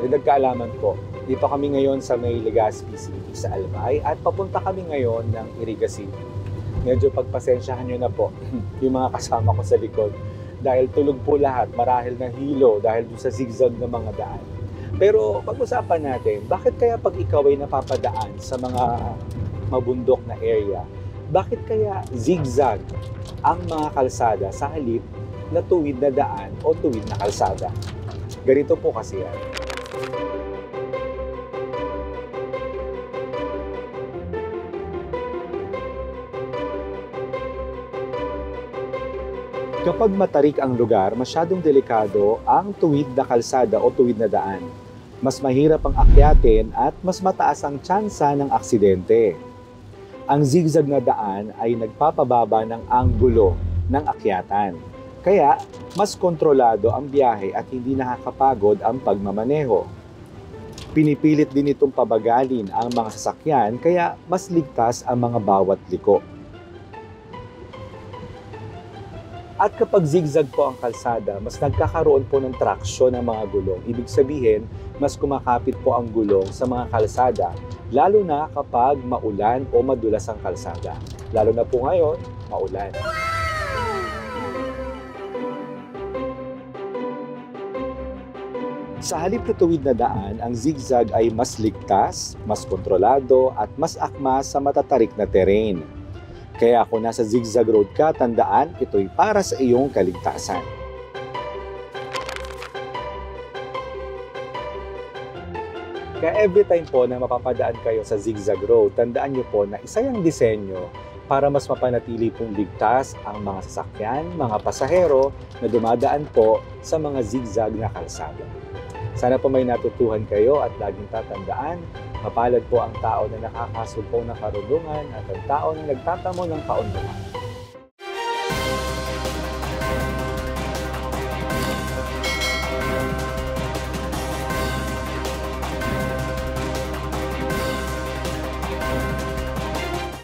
nagkaalaman po. Dito kami ngayon sa may Legazpi City sa Albay at papunta kami ngayon ng Iriga City. Medyo pagpasensyahan nyo na po yung mga kasama ko sa likod dahil tulog po lahat, marahil na hilo dahil doon sa zigzag ng mga daan. Pero pag-usapan natin, bakit kaya pag ikaw ay napapadaan sa mga mabundok na area, bakit kaya zigzag ang mga kalsada sa halip na tuwid na daan o tuwid na kalsada? Ganito po kasi yan. Kapag matarik ang lugar, masyadong delikado ang tuwid na kalsada o tuwid na daan. Mas mahirap ang akyatin at mas mataas ang tsansa ng aksidente. Ang zigzag na daan ay nagpapababa ng anggulo ng akyatan. Kaya, mas kontrolado ang biyahe at hindi nakakapagod ang pagmamaneho. Pinipilit din itong pabagalin ang mga sasakyan kaya mas ligtas ang mga bawat liko. At kapag zigzag po ang kalsada, mas nagkakaroon po ng traksyon ng mga gulong. Ibig sabihin, mas kumakapit po ang gulong sa mga kalsada, lalo na kapag maulan o madulas ang kalsada. Lalo na po ngayon, maulan. Sa halip na tuwid na daan, ang zigzag ay mas ligtas, mas kontrolado at mas akma sa matatarik na terrain. Kaya kung nasa zigzag road ka, tandaan, ito'y para sa iyong kaligtasan. Kaya every time po na mapapadaan kayo sa zigzag road, tandaan niyo po na isa yung disenyo para mas mapanatili pong ligtas ang mga sasakyan, mga pasahero na dumadaan po sa mga zigzag na kalsada. Sana po may natutuhan kayo at laging tatandaan, mapalad po ang tao na nakakasumpong ng karunungan at ang tao na nagtatamo ng kaunlaran.